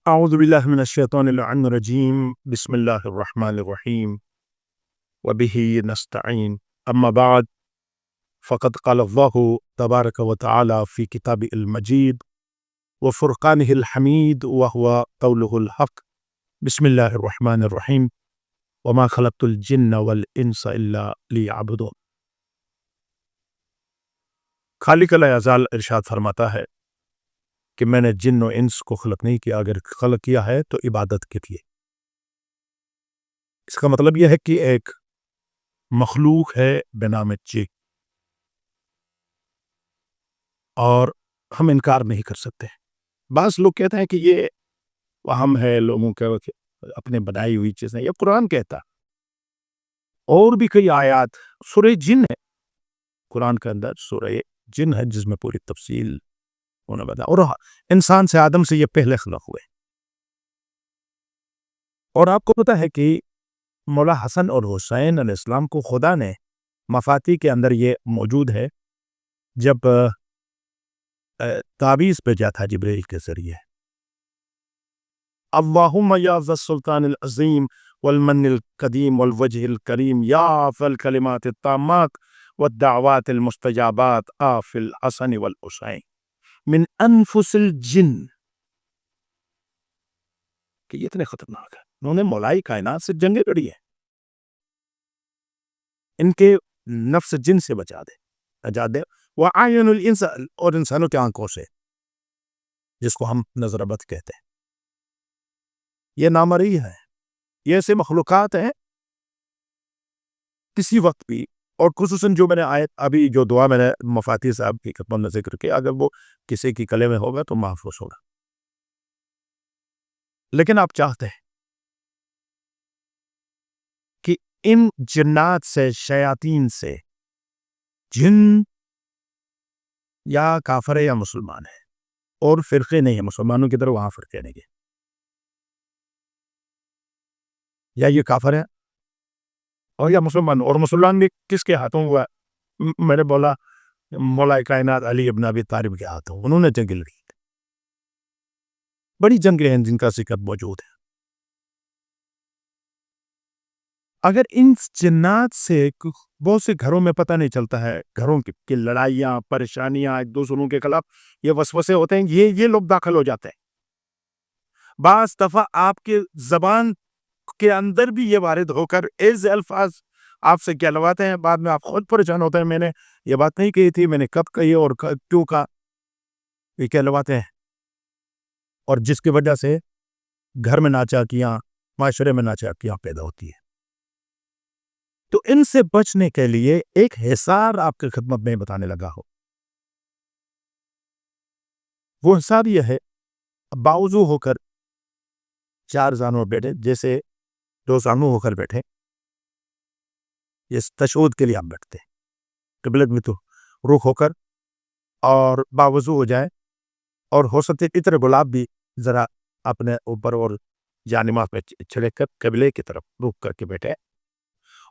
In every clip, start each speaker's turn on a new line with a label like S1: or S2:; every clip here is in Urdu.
S1: أعوذ بالله من الشيطان اللعين الرجيم بسم الله الرحمن الرحيم وبه نستعين أما بعد فقد قال الله تبارك وتعالى في كتابه المجيد وفرقانه الحميد وهو قوله الحق بسم الله الرحمن الرحيم وما خلقت الجن والإنس إلا ليعبدون. خالق العزال ارشاد فرماتا ہے کہ میں نے جن و انس کو خلق نہیں کیا، اگر خلق کیا ہے تو عبادت کے لیے. اس کا مطلب یہ ہے کہ ایک مخلوق ہے بنام جن، اور ہم انکار نہیں کر سکتے. بعض لوگ کہتے ہیں کہ یہ وہم ہے لوگوں کے اپنے بنائی ہوئی چیزیں، یہ قرآن کہتا. اور بھی کئی آیات، سورہ جن ہے قرآن کے اندر، سورہ جن ہے جس میں پوری تفصیل ہونا بتا، اور انسان سے آدم سے یہ پہلے خلق ہوئے. اور آپ کو پتا ہے کہ مولا حسن اور حسین علیہ السلام کو خدا نے مفاتیح کے اندر یہ موجود ہے جب تعویذ بھیجا تھا جبرائیل کے ذریعے. اللہم یا ذا السلطان العظیم والمن القدیم والوجہ الکریم یا فی الکلمات التامات والدعوات المستجابات آفی الحسن والحسین من انفس الجن. کہ یہ اتنے خطرناک ہے، انہوں نے مولائی کائنات سے جنگیں لڑی ہیں، ان کے نفس جن سے بچا دے، نجات دے. وَعَيُّنُ الْإِنسَ، اور انسانوں کے آنکھوں سے، جس کو ہم نظر بد کہتے ہیں. یہ نامرئی ہے، یہ ایسے مخلوقات ہیں کسی وقت بھی. اور خصوصاً جو میں نے آیت ابھی جو دعا میں نے مفاتیح صاحب کی خدمت میں ذکر کیا، اگر وہ کسی کی کلے میں ہوگا تو محفوظ ہوگا. لیکن آپ چاہتے ہیں کہ ان جنات سے، شیاطین سے، جن یا کافر ہے یا مسلمان ہے، اور فرقے نہیں ہیں، مسلمانوں کی طرح وہاں فرقے نہیں ہیں، یا یہ کافر ہے اور یا مسلمان. اور مسلمان بھی کس کے ہاتھوں ہوا؟ میں نے بولا مولا کائنات علی ابن ابی طالب کے ہاتھوں، انہوں نے جنگ لڑی. بڑی جنگیں ہیں جن کا ذکر موجود ہے. اگر ان جنات سے بہت سے گھروں میں پتہ نہیں چلتا ہے، گھروں کی لڑائیاں، پریشانیاں، ایک دوسروں کے خلاف یہ وسوسے ہوتے ہیں، یہ لوگ داخل ہو جاتے ہیں. بعض دفعہ آپ کے زبان کے اندر بھی یہ وارد ہو کر ایسے الفاظ آپ سے کہلواتے ہیں، بعد میں آپ خود پریشان ہوتے ہیں، میں نے یہ بات نہیں کہی تھی، میں نے کب کہی اور کیوں کہا. یہ کہلواتے ہیں، اور جس کی وجہ سے گھر میں ناچاکیاں، معاشرے میں ناچاکیاں پیدا ہوتی ہیں. تو ان سے بچنے کے لیے ایک حصار آپ کی خدمت میں بتانے لگا ہو. وہ حصار یہ ہے، باوضو ہو کر چار زانوں بیٹھے، جیسے دو زانوں ہو کر بیٹھے، یہ تشہد کے لیے آپ بیٹھتے ہیں قبلت میں تو رخ ہو کر، اور باوضو ہو جائے، اور ہو سکتے اتر گلاب بھی ذرا اپنے اوپر اور جانماز میں چھڑک کر قبلے کی طرف رخ کر کے بیٹھے،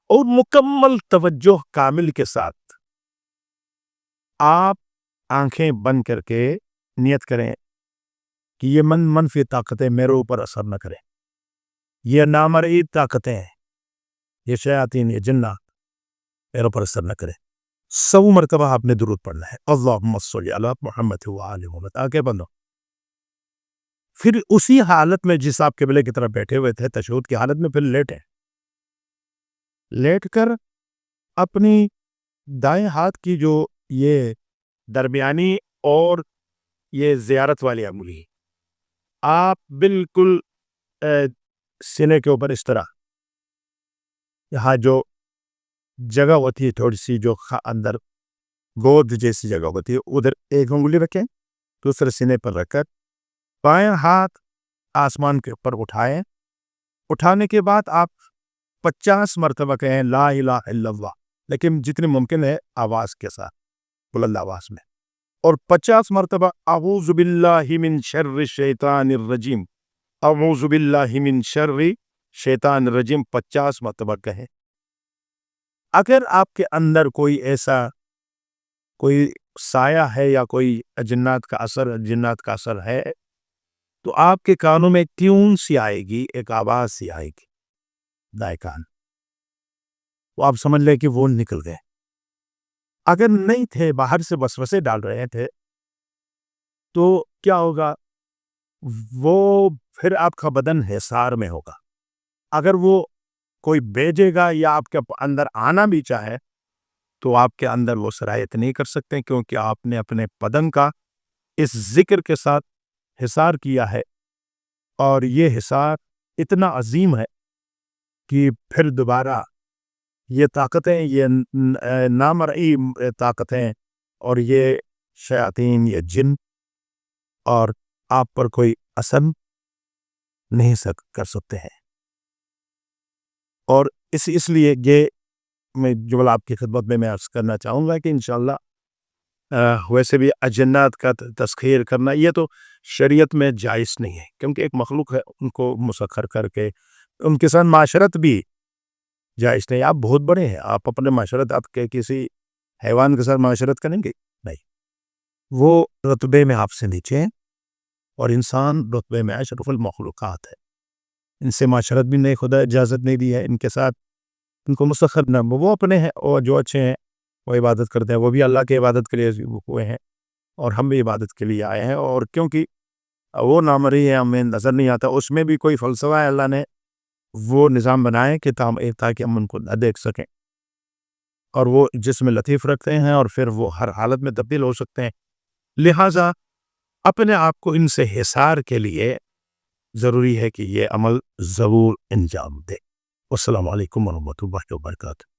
S1: اور مکمل توجہ کامل کے ساتھ آپ آنکھیں بند کر کے نیت کریں کہ یہ منفی طاقتیں میرے اوپر اثر نہ کریں، یہ نامرئی طاقتیں، یہ شیاطین، یہ جنات میرے اوپر اثر نہ کریں. 100 مرتبہ آپ نے درود پڑھنا ہے، اللہم صلی علی محمد وآلہ محمد، آگے بندو. پھر اسی حالت میں جس آپ قبلے کی طرف بیٹھے ہوئے تھے تشہد کی حالت میں، پھر لیٹ کر اپنی دائیں ہاتھ کی جو یہ درمیانی اور یہ زیارت والی انگلی، آپ بالکل سینے کے اوپر اس طرح، یہاں جو جگہ ہوتی ہے تھوڑی سی جو اندر گود جیسی جگہ ہوتی ہے، ادھر ایک انگلی رکھیں، دوسرے سینے پر رکھ کر بائیں ہاتھ آسمان کے اوپر اٹھائیں. اٹھانے کے بعد آپ 50 مرتبہ کہیں لا الہ الا اللہ، لیکن جتنی ممکن ہے آواز کے ساتھ، بلند آواز میں. اور 50 مرتبہ اعوذ باللہ من شر الشیطان الرجیم، اعوذ باللہ من شر شیطان الرجیم 50 مرتبہ کہیں. اگر آپ کے اندر کوئی ایسا کوئی سایہ ہے یا کوئی جنات کا اثر ہے تو آپ کے کانوں میں ٹیون سی آئے گی، ایک آواز سی آئے گی دائیں کان، وہ آپ سمجھ لیں کہ وہ نکل گئے۔ اگر نہیں تھے، باہر سے وسوسے ڈال رہے تھے، تو کیا ہوگا؟ وہ پھر آپ کا بدن حصار میں ہوگا۔ اگر وہ کوئی بھیجے گا یا آپ کے اندر آنا بھی چاہے تو آپ کے اندر وہ صلاحیت نہیں کر سکتے، کیونکہ آپ نے اپنے بدن کا اس ذکر کے ساتھ حصار کیا ہے، اور یہ حصار اتنا عظیم ہے کہ پھر دوبارہ یہ طاقتیں، یہ نامرئی طاقتیں اور یہ شیاطین، یہ جن اور آپ پر کوئی اثر نہیں کر سکتے ہیں۔ اور اس لیے یہ میں جو آپ کی خدمت میں عرض کرنا چاہوں گا کہ انشاءاللہ ویسے بھی اجنات کا تسخیر کرنا یہ تو شریعت میں جائز نہیں ہے، کیونکہ ایک مخلوق ہے، ان کو مسخر کر کے ان کے ساتھ معاشرت بھی جائز نہیں۔ آپ بہت بڑے ہیں، آپ اپنے معاشرت آپ کے کسی حیوان کے ساتھ معاشرت کریں گے؟ نہیں، وہ رتبے میں آپ سے نیچے ہیں، اور انسان رتبے میں اشرف المخلوقات ہے۔ ان سے معاشرت بھی نہیں، خدا اجازت نہیں دی ہے ان کے ساتھ، ان کو مسخر نہ، وہ اپنے ہیں، اور جو اچھے ہیں وہ عبادت کرتے ہیں، وہ بھی اللہ کی عبادت کے لیے ہوئے ہیں، اور ہم بھی عبادت کے لیے آئے ہیں۔ اور کیونکہ وہ نامرئی ہے، ہمیں نظر نہیں آتا، اس میں بھی کوئی فلسفہ ہے، اللہ نے وہ نظام بنائے کہ تاکہ ہم ان کو نہ دیکھ سکیں، اور وہ جسم لطیف رکھتے ہیں، اور پھر وہ ہر حالت میں تبدیل ہو سکتے ہیں۔ لہٰذا اپنے آپ کو ان سے حصار کے لیے ضروری ہے کہ یہ عمل ضرور انجام دے۔ السلام علیکم ورحمۃ اللہ وبرکاتہ۔